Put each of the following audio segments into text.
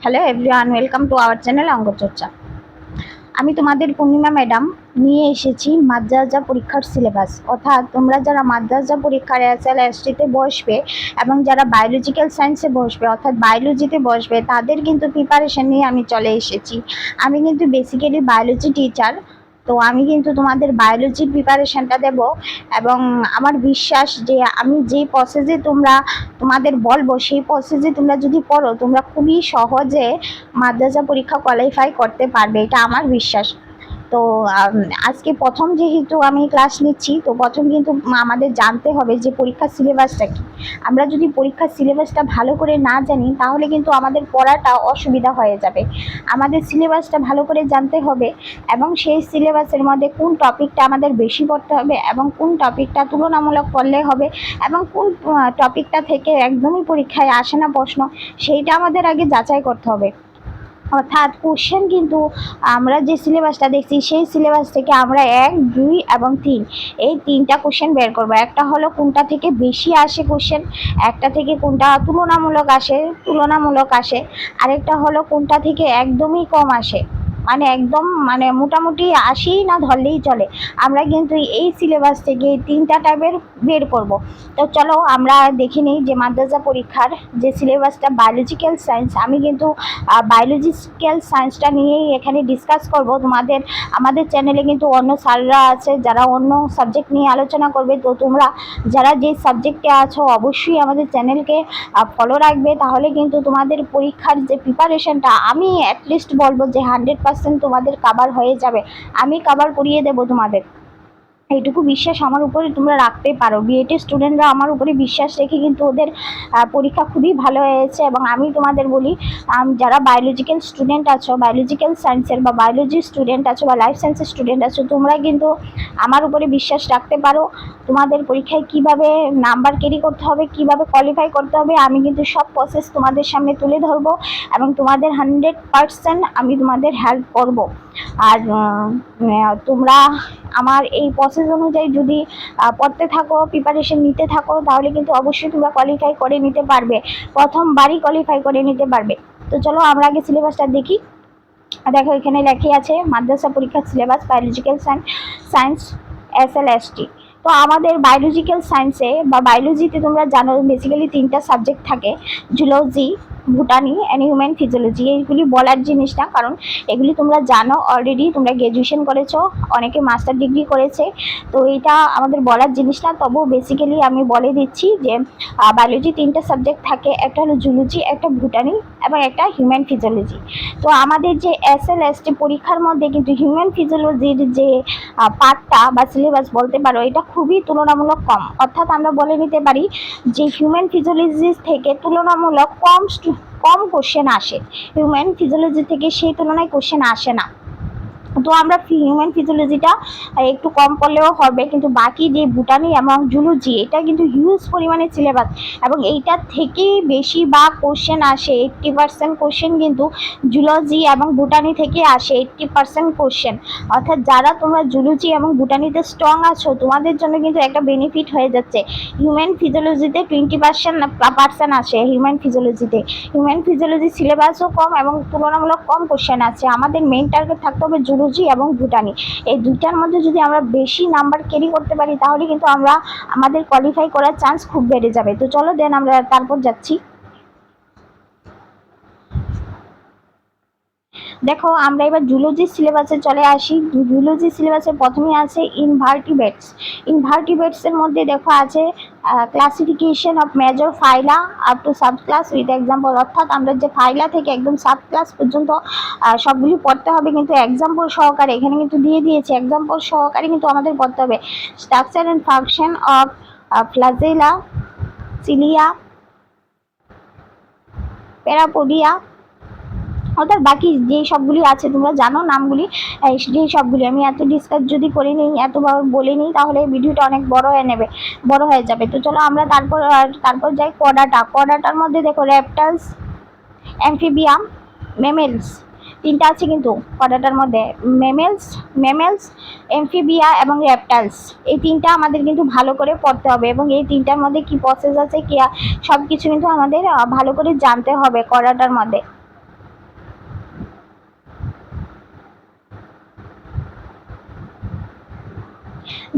Hello everyone, welcome to our channel অঙ্ক চর্চা। আমি তোমাদের পূর্ণিমা ম্যাডাম নিয়ে এসেছি মাদ্রাসা পরীক্ষার সিলেবাস। অর্থাৎ তোমরা যারা মাদ্রাসা পরীক্ষার SLSTতে বসবে এবং যারা বায়োলজিক্যাল সায়েন্সে বসবে অর্থাৎ বায়োলজিতে বসবে তাদের কিন্তু প্রিপারেশন নিয়ে আমি চলে এসেছি। আমি কিন্তু বেসিক্যালি বায়োলজি টিচার, তো আমি কিন্তু তোমাদের বায়োলজির প্রিপারেশনটা দেব এবং আমার বিশ্বাস যে আমি যেই প্রসেসে তোমাদের বলবো সেই প্রসেসে তোমরা যদি পড়ো তোমরা খুবই সহজে মাদ্রাসা পরীক্ষা কোয়ালিফাই করতে পারবে, এটা আমার বিশ্বাস। তো আজকে প্রথম যেহেতু আমি ক্লাস নিচ্ছি, তো প্রথম কিন্তু আমাদের জানতে হবে যে পরীক্ষার সিলেবাসটা কী। আমরা যদি পরীক্ষার সিলেবাসটা ভালো করে না জানি তাহলে কিন্তু আমাদের পড়াটা অসুবিধা হয়ে যাবে। আমাদের সিলেবাসটা ভালো করে জানতে হবে এবং সেই সিলেবাসের মধ্যে কোন টপিকটা আমাদের বেশি পড়তে হবে এবং কোন টপিকটা তুলনামূলক পড়লে হবে এবং কোন টপিকটা থেকে একদমই পরীক্ষায় আসে না প্রশ্ন, সেইটা আমাদের আগে যাচাই করতে হবে। অর্থাৎ কোশ্চেন কিন্তু আমরা যে সিলেবাসটা দেখছি সেই সিলেবাস থেকে আমরা 1, 2 এবং 3 এই 3টা কোশ্চেন বের করব। একটা হলো কোনটা থেকে বেশি আসে কোশ্চেন, একটা থেকে কোনটা তুলনামূলক আসে, আরেকটা হলো কোনটা থেকে একদমই কম আসে, একদম মোটামুটি আসেই না ধরলেই চলে। আমরা কিন্তু এই সিলেবাস থেকে 3টা টাইপের বের করব। তো চলো আমরা দেখে নিই যে মাদ্রাসা পরীক্ষার যে সিলেবাসটা বায়োলজিক্যাল সায়েন্স, আমি কিন্তু বায়োলজিক্যাল সায়েন্সটা নিয়েই এখানে ডিসকাস করব। আমাদের চ্যানেলে কিন্তু অন্য স্যাররা আছে যারা অন্য সাবজেক্ট নিয়ে আলোচনা করবে, তো তোমরা যারা যে সাবজেক্টে আছো অবশ্যই আমাদের চ্যানেলকে ফলো রাখবে, তাহলে কিন্তু তোমাদের পরীক্ষার যে প্রিপারেশনটা আমি অ্যাটলিস্ট বলবো যে 100% তোমাদের কাভার হয়ে যাবে। আমি কাভার করিয়ে দেবো তোমাদের, এইটুকু বিশ্বাস আমার উপরে তোমরা রাখতে পারো। বিএড স্টুডেন্টরা আমার উপরে বিশ্বাস রেখে কিন্তু ওদের পরীক্ষা খুবই ভালো হয়েছে। এবং আমি তোমাদের বলি, যারা বায়োলজিক্যাল স্টুডেন্ট আছো, বায়োলজিক্যাল সায়েন্সের বা বায়োলজি স্টুডেন্ট আছো বা লাইফ সায়েন্সের স্টুডেন্ট আছো, তোমরা কিন্তু আমার উপরে বিশ্বাস রাখতে পারো। তোমাদের পরীক্ষায় কিভাবে নাম্বার ক্যারি করতে হবে, কিভাবে কোয়ালিফাই করতে হবে, আমি কিন্তু সব প্রসেস তোমাদের সামনে তুলে ধরবো এবং তোমাদের 100% আমি তোমাদের হেল্প করব। আর তোমরা আমার এই প্রসেস অনুযায়ী যদি পড়তে থাকো, প্রিপারেশন নিতে থাকো, তাহলে কিন্তু অবশ্যই তোমরা কোয়ালিফাই করে নিতে পারবে, প্রথমবারই কোয়ালিফাই করে নিতে পারবে। তো চলো আমরা আগে সিলেবাসটা দেখি। দেখো এখানে লেখা আছে মাদ্রাসা পরীক্ষার সিলেবাস বায়োলজিক্যাল সায়েন্স SLST। তো আমাদের বায়োলজিক্যাল সায়েন্সে বা বায়োলজিতে তোমরা জানো বেসিক্যালি 3টা সাবজেক্ট থাকে, zoology, Bhutani and human physiology. এইগুলি বলার জিনিস না, কারণ এগুলি তোমরা জানো অলরেডি, তোমরা গ্র্যাজুয়েশন করেছো, অনেকে মাস্টার ডিগ্রি করেছে, তো এটা আমাদের বলার জিনিস না। তবুও বেসিক্যালি আমি বলে দিচ্ছি যে বায়োলজি 3টা সাবজেক্ট থাকে, একটা হলো জুলজি, একটা ভুটানি এবং একটা হিউম্যান ফিজিওলজি। তো আমাদের যে SLST পরীক্ষার মধ্যে কিন্তু হিউম্যান ফিজিওলজির যে পার্টটা বা সিলেবাস বলতে পারো, এটা খুবই তুলনামূলক কম। অর্থাৎ আমরা বলে নিতে পারি যে হিউম্যান ফিজিওলজি থেকে তুলনামূলক কম কোশ্চেন আসে, হিউম্যান ফিজিওলজি থেকে সেই তুলনায় কোশ্চেন আসে না। তো আমরা হিউম্যান ফিজিওলজিটা একটু কম পড়লেও হবে, কিন্তু বাকি যে ভুটানি এবং জুলজি এটা কিন্তু হিউজ পরিমাণে সিলেবাস এবং এইটার থেকেই বেশি বা কোশ্চেন আসে। 80% কোশ্চেন কিন্তু জুলজি এবং ভুটানি থেকে আসে, 80% কোশ্চেন। অর্থাৎ যারা তোমরা জুলজি এবং ভুটানিতে স্ট্রং আছো তোমাদের জন্য কিন্তু একটা বেনিফিট হয়ে যাচ্ছে। হিউম্যান ফিজিওলজিতে 20% আসে, হিউম্যান ফিজিওলজি সিলেবাসও কম এবং তুলনামূলক কম কোশ্চেন আছে। আমাদের মেইন টার্গেট থাকতে হবে জুলজি এবং ভুটানি, এই দুইটার মধ্যে যদি আমরা বেশি নাম্বার ক্যারি করতে পারি তাহলে কিন্তু আমাদের কোয়ালিফাই করার চান্স খুব বেড়ে যাবে। তো চলো দেন আমরা তারপর যাচ্ছি। দেখো আমরা এবার জুলজি সিলেবাসে চলে আসি। জুলজি সিলেবাসে প্রথমে আছে ইনভার্টিব্রেটসের মধ্যে দেখো আছে classification of major phyla up to subclass with example. অর্থাৎ আমরা যে ফাইলা থেকে একদম সাব ক্লাস পর্যন্ত সবগুলি পড়তে হবে, কিন্তু এক্সাম্পল সহকারে এখানে কিন্তু দিয়ে দিয়েছে, এক্সাম্পল সহকারে কিন্তু আমাদের পড়তে হবে। Structure and function of flagella, cilia, parapodia, অর্থাৎ বাকি যে সবগুলি আছে তোমরা জানো নামগুলি, যে সবগুলি আমি এত ডিসকাস যদি করে নিই, এতবার বলে নিই, তাহলে ভিডিওটা অনেক বড় হয়ে যাবে। তো চলো আমরা তারপর যাই কোয়াডাটার মধ্যে দেখো রেপটাইলস, অ্যামফিবিয়াম, মেমেলস, 3টা আছে কিন্তু কোয়াডাটার মধ্যে, মেমেলস, অ্যামফিবিয়া এবং রেপটাইলস। এই 3টা আমাদের কিন্তু ভালো করে পড়তে হবে এবং এই 3টার মধ্যে কি প্রসেস আছে কি সব কিছু কিন্তু আমাদের ভালো করে জানতে হবে কোয়াডাটার মধ্যে।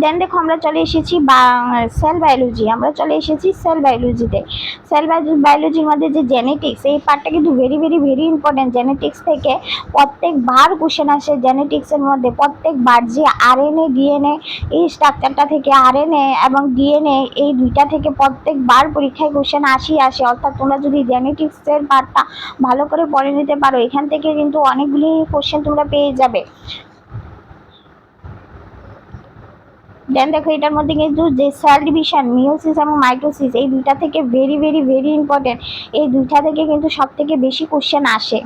দেন দেখো আমরা চলে এসেছি সেল বায়োলজি, আমরা চলে এসেছি সেল বায়োলজিতে। সেল বায়োলজির মধ্যে যে জেনেটিক্স, এই পার্টটা কিন্তু very very very important. Genetics থেকে প্রত্যেকবার কোশ্চেন আসে। জেনেটিক্সের মধ্যে প্রত্যেকবার যে আরএনএ ডিএনএ এই স্ট্রাকচারটা থেকে, আরএনএ এবং ডিএনএ এই দুইটা থেকে প্রত্যেকবার পরীক্ষায় কোশ্চেন আসে। অর্থাৎ তোমরা যদি জেনেটিক্সের পার্টটা ভালো করে পড়ে নিতে পারো, এখান থেকে কিন্তু অনেকগুলি কোশ্চেন তোমরা পেয়ে যাবে। দেন দেখো এটার মধ্যে কিন্তু যে সেল ডিভিশন, মিওসিস এবং মাইটোসিস, এই দুইটা থেকে ভেরি ভেরি ভেরি ইম্পর্টেন্ট। এই দুইটা থেকে কিন্তু সব থেকে বেশি কোশ্চেন আসে।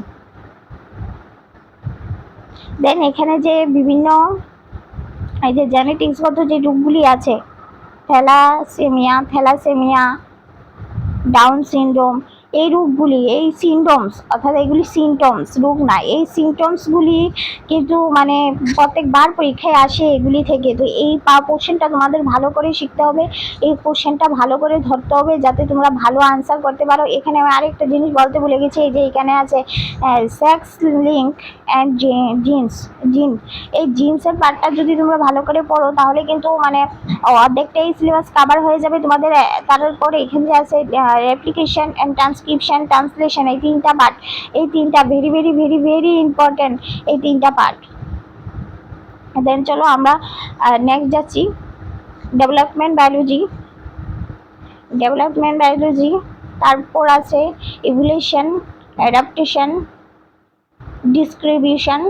দেন এখানে যে বিভিন্ন এই যে জেনেটিক্সগত যে রোগগুলি আছে, থ্যালাসেমিয়া, ডাউন সিনড্রোম, এই রোগগুলি, এই সিমটমস, অর্থাৎ এগুলি সিমটমস, রোগ না, এই সিমটমসগুলি কিন্তু মানে প্রত্যেকবার পরীক্ষায় আসে এগুলি থেকে। তো এই কোশ্চেনটা তোমাদের ভালো করে শিখতে হবে, এই কোশ্চেনটা ভালো করে ধরতে হবে, যাতে তোমরা ভালো আনসার করতে পারো। এখানে আমি আরেকটা জিনিস বলতে ভুলে গেছি, এই যে এখানে আছে সেক্স লিঙ্ক অ্যান্ড জিন, এই জিন্সের পার্টটা যদি তোমরা ভালো করে পড়ো, তাহলে কিন্তু মানে অর্ধেকটাই সিলেবাস কভার হয়ে যাবে তোমাদের। তারপরে এখানে যে আছে রেপ্লিকেশন অ্যান্ড ট্রান্সক্রিপশন, ট্রান্সলেশন, এই তিনটা পার্ট, এই তিনটা very very very very important, এই তিনটা পার্ট। দেন চলো আমরা নেক্সট যাচ্ছি ডেভেলপমেন্ট বায়োলজি। তারপর আছে ইভলিউশন, অ্যাডাপ্টেশন, ডিস্ট্রিবিউশন।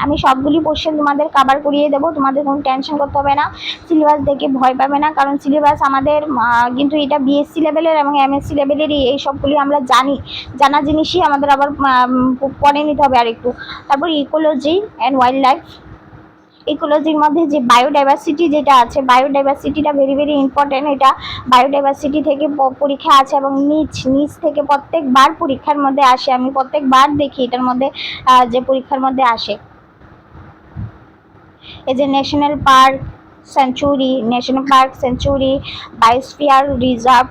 আমি সবগুলি কোশ্চেন তোমাদের কভার করিয়ে দেবো, তোমাদের কোনো টেনশন করতে হবে না, সিলেবাস দেখে ভয় পাবে না। কারণ সিলেবাস আমাদের কিন্তু এটা বিএসসি লেভেলের এবং এমএসসি লেভেলেরই, এই সবগুলি আমরা জানা জিনিসই আমাদের আবার পড়ে নিতে হবে আরেকটু। তারপর ইকোলজি অ্যান্ড ওয়াইল্ড লাইফ। ইকোলজির মধ্যে যে বায়োডাইভার্সিটি যেটা আছে, বায়োডাইভার্সিটিটা ভেরি ভেরি ইম্পর্টেন্ট। এটা বায়োডাইভার্সিটি থেকে পরীক্ষা আছে এবং নিচ থেকে প্রত্যেকবার পরীক্ষার মধ্যে আসে। আমি প্রত্যেকবার দেখি এটার মধ্যে যে পরীক্ষার মধ্যে আসে। এই যে national park century, biosphere reserve,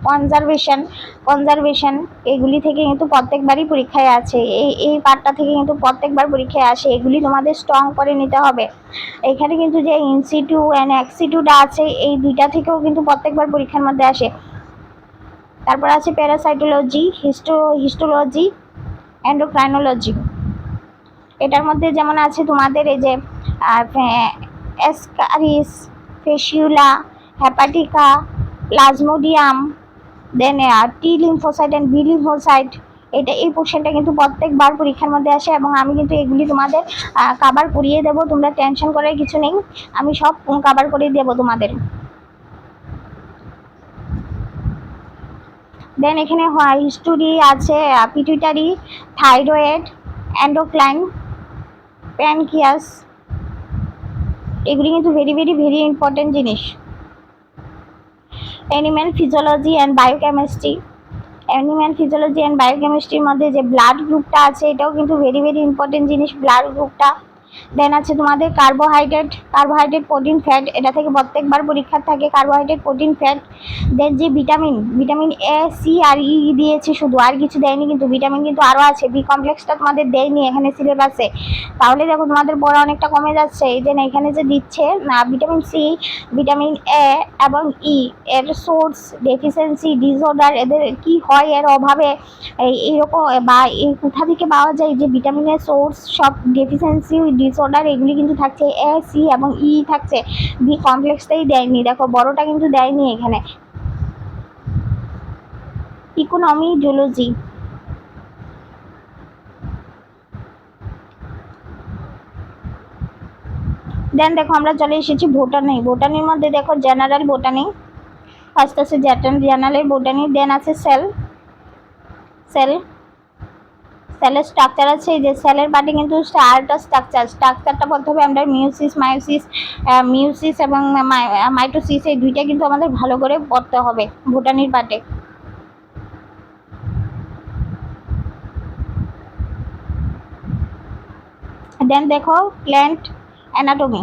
conservation, এগুলি থেকে কিন্তু প্রত্যেকবারই পরীক্ষায় আছে। এই পার্টটা থেকে কিন্তু প্রত্যেকবার পরীক্ষায় আসে, এগুলি তোমাদের স্ট্রং করে নিতে হবে। এখানে কিন্তু যে ইনসিটু অ্যান্ড এক্সিটুটা আছে, এই দুইটা থেকেও কিন্তু প্রত্যেকবার পরীক্ষার মধ্যে আসে। তারপর আছে প্যারাসাইটোলজি, হিস্টোলজি, এন্ডোক্রাইনোলজি। এটার মধ্যে যেমন আছে তোমাদের এই যে Ascaris, Fasciola, hepatica, Plasmodium, then T lymphocyte and B lymphocyte. এই পোর্শনটা কিন্তু প্রত্যেকবার পরীক্ষার মধ্যে আসে এবং আমি কিন্তু এগুলি তোমাদের কভার করিয়ে দেবো, তোমরা টেনশন করার কিছু নেই, আমি সব কভার করে দেবো তোমাদের। দেন এখানে হিস্টোরি আছে পিটুইটারি, থাইরয়েড, এন্ডোক্রাইন, প্যানক্রিয়াস, এগুলি কিন্তু ভেরি ভেরি ভেরি ইম্পর্টেন্ট জিনিস। অ্যানিম্যাল ফিজিওলজি অ্যান্ড বায়োকেমিস্ট্রির মধ্যে যে ব্লাড গ্রুপটা আছে, এটাও কিন্তু ভেরি ভেরি ইম্পর্টেন্ট জিনিস, ব্লাড গ্রুপটা। দেন আছে তোমাদের কার্বোহাইড্রেট, প্রোটিন, ফ্যাট, এটা থেকে প্রত্যেকবার পরীক্ষা থাকে, কার্বোহাইড্রেট, প্রোটিন, ফ্যাট। দেন যে ভিটামিন এ, সি আর ই দিয়েছে শুধু, আর কিছু দেয়নি, কিন্তু ভিটামিন কিন্তু আরও আছে। বি কমপ্লেক্সটা তোমাদের দেয়নি এখানে সিলেবাসে, তাহলে দেখো তোমাদের পড়া অনেকটা কমে যাচ্ছে। এই যে এখানে যে দিচ্ছে না, ভিটামিন সি, ভিটামিন এ এবং ই এর সোর্স, ডেফিসিয়েন্সি, ডিসঅর্ডার, এদের কি হয় এর অভাবে, এইরকম বা এই কোথা থেকে পাওয়া যায়, যে ভিটামিনের সোর্স, সব ডেফিসিয়েন্সি, ডিসঅর্ডার, এগুলি কিন্তু থাকছে, এ, সি এবং ই থাকছে, বি কমপ্লেক্সটাই দেয়নি, দেখো বড়টা কিন্তু দেয়নি এখানে। Economy, zoology. দেন দেখো আমরা চলে এসেছি বোটানির মধ্যে দেখো জেনারেল বোটানি, ফার্স্ট আছে জেনারেল বোটানি, দেন আছে সেলের স্ট্রাকচার আছে। এই যে সেলের পার্টে কিন্তু আরেকটা স্ট্রাকচারটা বলতে হবে আমরা, মিউসিস এবং মাইটোসিস, এই দুইটা কিন্তু আমাদের ভালো করে পড়তে হবে বোটানির পার্টে। দেন দেখো প্ল্যান্ট অ্যানাটমি,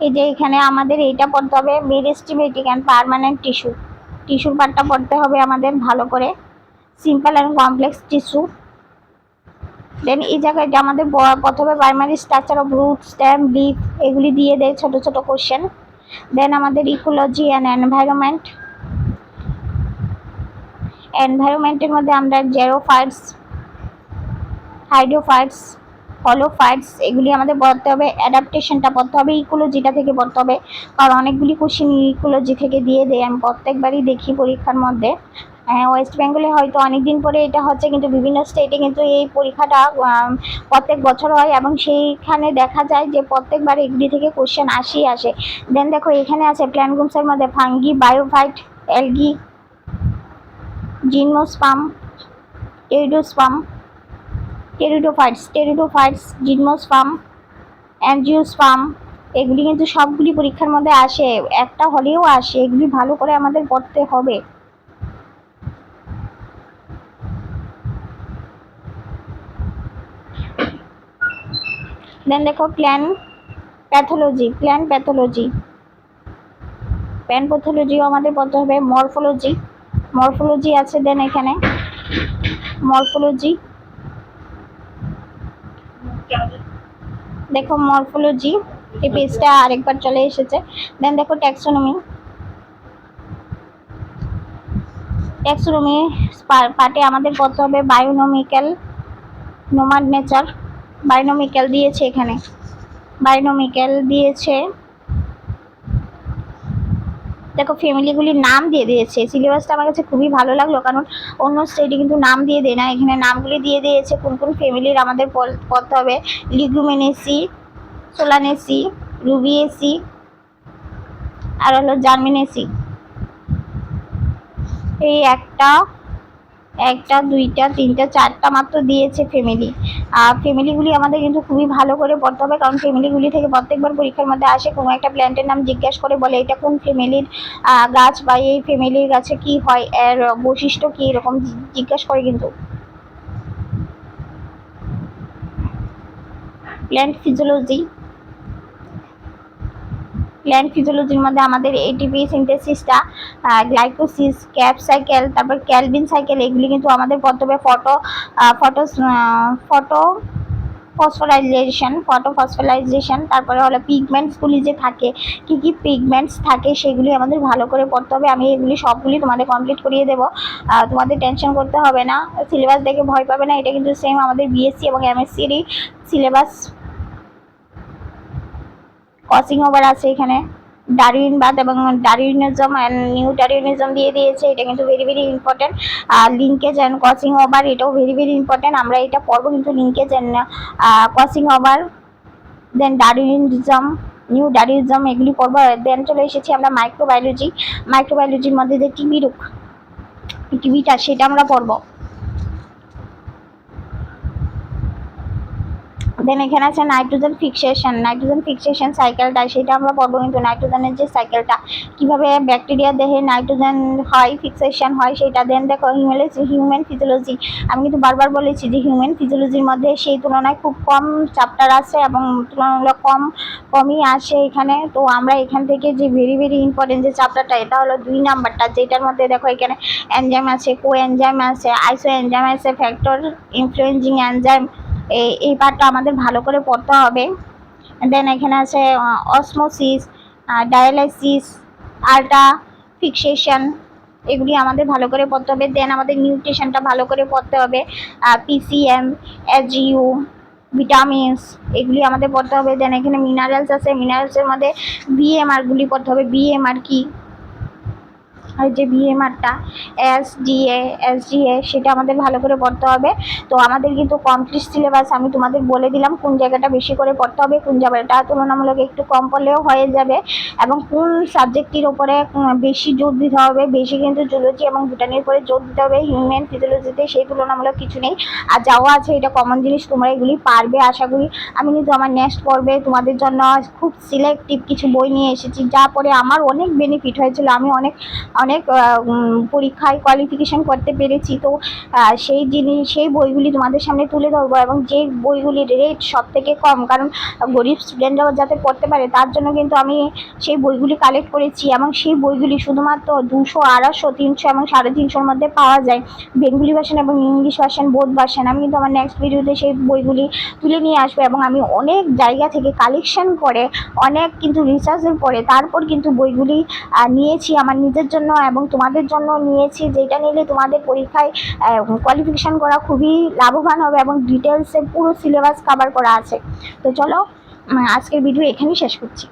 এই যে এখানে আমাদের এইটা পড়তে হবে, মেরিস্টেমেটিক অ্যান্ড পার্মানেন্ট টিস্যুর পার্টটা পড়তে হবে আমাদের ভালো করে। Simple and complex tissue. Then এই জায়গায় আমাদের প্রথমে primary structure of root, stem, leaf এগুলি দিয়ে দেয় ছোট ছোট কোশ্চেন। দেন আমাদের ইকোলজি অ্যান্ড এনভায়রনমেন্ট। এনভায়রনমেন্টের মধ্যে আমরা জেরোফাইটস, হাইড্রোফাইটস, হলোফাইটস এগুলি আমাদের পড়তে হবে। অ্যাডাপ্টেশনটা পড়তে হবে, ইকোলজিটা থেকে পড়তে হবে, কারণ অনেকগুলি কোশ্চেন ইকোলজি থেকে দিয়ে দেয়। আমি প্রত্যেকবারই দেখি পরীক্ষার মধ্যে। ওয়েস্ট বেঙ্গলে হয়তো অনেক দিন পরে এটা হচ্ছে, কিন্তু বিভিন্ন স্টেটে কিন্তু এই পরীক্ষাটা প্রত্যেক বছর হয় এবং সেইখানে দেখা যায় যে প্রত্যেকবার এগুলি থেকে কোশ্চেন আসে। দেন দেখো এখানে আছে প্ল্যান্ট গ্রুপসের মধ্যে fungi, bryophyte, algae, gymnosperm, pteridosperm, pteridophytes, gymnosperm, angiosperm এগুলি কিন্তু সবগুলি পরীক্ষার মধ্যে আসে, একটা হলেও আসে। এগুলি ভালো করে আমাদের পড়তে হবে। দেন দেখো প্ল্যান্ট প্যাথোলজিও আমাদের পড়তে হবে। মরফোলজি আছে। দেন এখানে মরফোলজি, দেখো মরফোলজি এই পেজটা আরেকবার চলে এসেছে। দেন দেখো ট্যাক্সোনমি পার্টে আমাদের পড়তে হবে বায়োনমিক্যাল, নোমাড নেচার, বায়োনমিক্যাল দিয়েছে এখানে, বায়োনমিক্যাল দিয়েছে। দেখো ফ্যামিলিগুলির নাম দিয়ে দিয়েছে। সিলেবাসটা আমার কাছে খুবই ভালো লাগলো, কারণ অন্য স্টেটে কিন্তু নাম দিয়ে দেয় না, এখানে নামগুলি দিয়ে দিয়েছে কোন কোন ফ্যামিলির আমাদের পড়তে হবে। লিগুমিনেসি, সোলানেসি, রুবিয়েসি আর হলো জার্মিনেসি। এই একটা দুইটা তিনটা চারটা মাত্র দিয়েছে ফ্যামিলি। ফ্যামিলিগুলি আমাদের কিন্তু খুবই ভালো করে পড়তে হবে, কারণ ফ্যামিলিগুলি থেকে প্রত্যেকবার পরীক্ষার মধ্যে আসে। কোনো একটা প্ল্যান্টের নাম জিজ্ঞাসা করে বলে এটা কোন ফ্যামিলির গাছ, বা এই ফ্যামিলির গাছে কি হয়, এর বৈশিষ্ট্য কি, এরকম জিজ্ঞাসা করে। কিন্তু প্ল্যান্ট ফিজিওলজির মধ্যে আমাদের এটিপি সিনথেসিসটা, গ্লাইকোসিস, ক্যাপ সাইকেল, তারপর ক্যালভিন সাইকেল এগুলি কিন্তু আমাদের পড়তে হবে। ফসফোরাইজেশন, তারপরে হলো পিগমেন্টসগুলি যে থাকে, কি কি পিগমেন্টস থাকে সেগুলি আমাদের ভালো করে পড়তে হবে। আমি এগুলি সবগুলি তোমাদের কমপ্লিট করিয়ে দেবো, তোমাদের টেনশন করতে হবে না, সিলেবাস দেখে ভয় পাবে না। এটা কিন্তু সেম আমাদের বিএসসি এবং এমএসসিরই সিলেবাস। ক্রসিং ওভার আছে এখানে, ডারউইনবাদ এবং ডারউইনিজম অ্যান্ড নিউ ডারউইনিজম দিয়ে দিয়েছে। এটা কিন্তু ভেরি ভেরি ইম্পর্টেন্ট। আর লিঙ্কেজ অ্যান্ড ক্রসিং ওভার এটাও ভেরি ভেরি ইম্পর্টেন্ট, আমরা এটা পড়বো কিন্তু linkage and crossing over. Then Darwinism, new Darwinism এগুলি পড়বো। দেন চলে এসেছি আমরা মাইক্রোবায়োলজির মধ্যে যে টিবিটা সেটা আমরা পড়বো। দেন এখানে আছে নাইট্রোজেন ফিক্সেশন সাইকেলটা, সেটা আমরা পড়বো কিন্তু নাইট্রোজেনের যে সাইকেলটা, কিভাবে ব্যাকটেরিয়া দেহে নাইট্রোজেন হয়, ফিক্সেশন হয় সেটা। দেন দেখো হিউম্যান ফিজিওলজি, আমি কিন্তু বারবার বলেছি যে হিউম্যান ফিজিওলজির মধ্যে সেই তুলনায় খুব কম চ্যাপ্টার আছে এবং তুলনামূলক কমই আসে এখানে। তো আমরা এখান থেকে যে ভেরি ভেরি ইম্পর্টেন্ট যে চ্যাপ্টারটা, এটা হলো 2 নাম্বারটা, যেটার মধ্যে দেখো এখানে এনজাইম আছে, কো এনজাইম আছে, আইসো এনজাইম আছে, ফ্যাক্টর ইনফ্লুয়েঞ্জিং এনজাইম। এই পার্টটা আমাদের ভালো করে পড়তে হবে। দেন এখানে আছে অসমোসিস, ডায়ালাইসিস, আল্ট্রা ফিক্সেশন এগুলি আমাদের ভালো করে পড়তে হবে। দেন আমাদের নিউট্রিশনটা ভালো করে পড়তে হবে, পিসিএম, এসজিইউ, ভিটামিনস এগুলি আমাদের পড়তে হবে। দেন এখানে মিনারেলস আছে, মিনারেলসের মধ্যে বিএমআরগুলি পড়তে হবে। বিএমআর কি, আর যে বিএমআরটা এসডিএ সেটা আমাদের ভালো করে পড়তে হবে। তো আমাদের কিন্তু কমপ্লিট সিলেবাস আমি তোমাদের বলে দিলাম কোন জায়গাটা বেশি করে পড়তে হবে, কোন জায়গাটা তুলনামূলক একটু কম পড়লেও হয়ে যাবে, এবং কোন সাবজেক্টের উপরে বেশি জোর দিতে হবে। বেশি কিন্তু জুলজি এবং বোটানির উপরে জোর দিতে হবে, হিউম্যান ফিজিওলজিতে সেই তুলনামূলক কিছু নেই। আর যাওয়া আছে এটা কমন জিনিস, তোমরা এগুলি পারবে আশা করি। আমি কিন্তু আমার নেক্সট পর্বে তোমাদের জন্য খুব সিলেক্টিভ কিছু বই নিয়ে এসেছি, যা পড়ে আমার অনেক বেনিফিট হয়েছিল। আমি অনেক অনেক পরীক্ষায় কোয়ালিফিকেশন করতে পেরেছি। তো সেই বইগুলি তোমাদের সামনে তুলে ধরবো, এবং যে বইগুলির রেট সব থেকে কম, কারণ গরিব স্টুডেন্টরাও যাতে পড়তে পারে তার জন্য কিন্তু আমি সেই বইগুলি কালেক্ট করেছি। এবং সেই বইগুলি শুধুমাত্র 200, 250, 300 এবং 350-র মধ্যে পাওয়া যায়, বেঙ্গলি ভার্সন এবং ইংলিশ ভার্সন, বোথ ভার্সন। আমি কিন্তু আমার নেক্সট ভিডিওতে সেই বইগুলি তুলে নিয়ে আসবো, এবং আমি অনেক জায়গা থেকে কালেকশন করে, অনেক কিন্তু রিসার্চের পরে তারপর কিন্তু বইগুলি নিয়েছি আমার নিজের জন্য এবং তোমাদের জন্য নিয়েছি, যেটা নিলে তোমাদের পরীক্ষায় কোয়ালিফিকেশন করা খুবই লাভবান হবে, এবং ডিটেলসে পুরো সিলেবাস কভার করা আছে। তো চলো আজকের ভিডিও এখানেই শেষ করছি।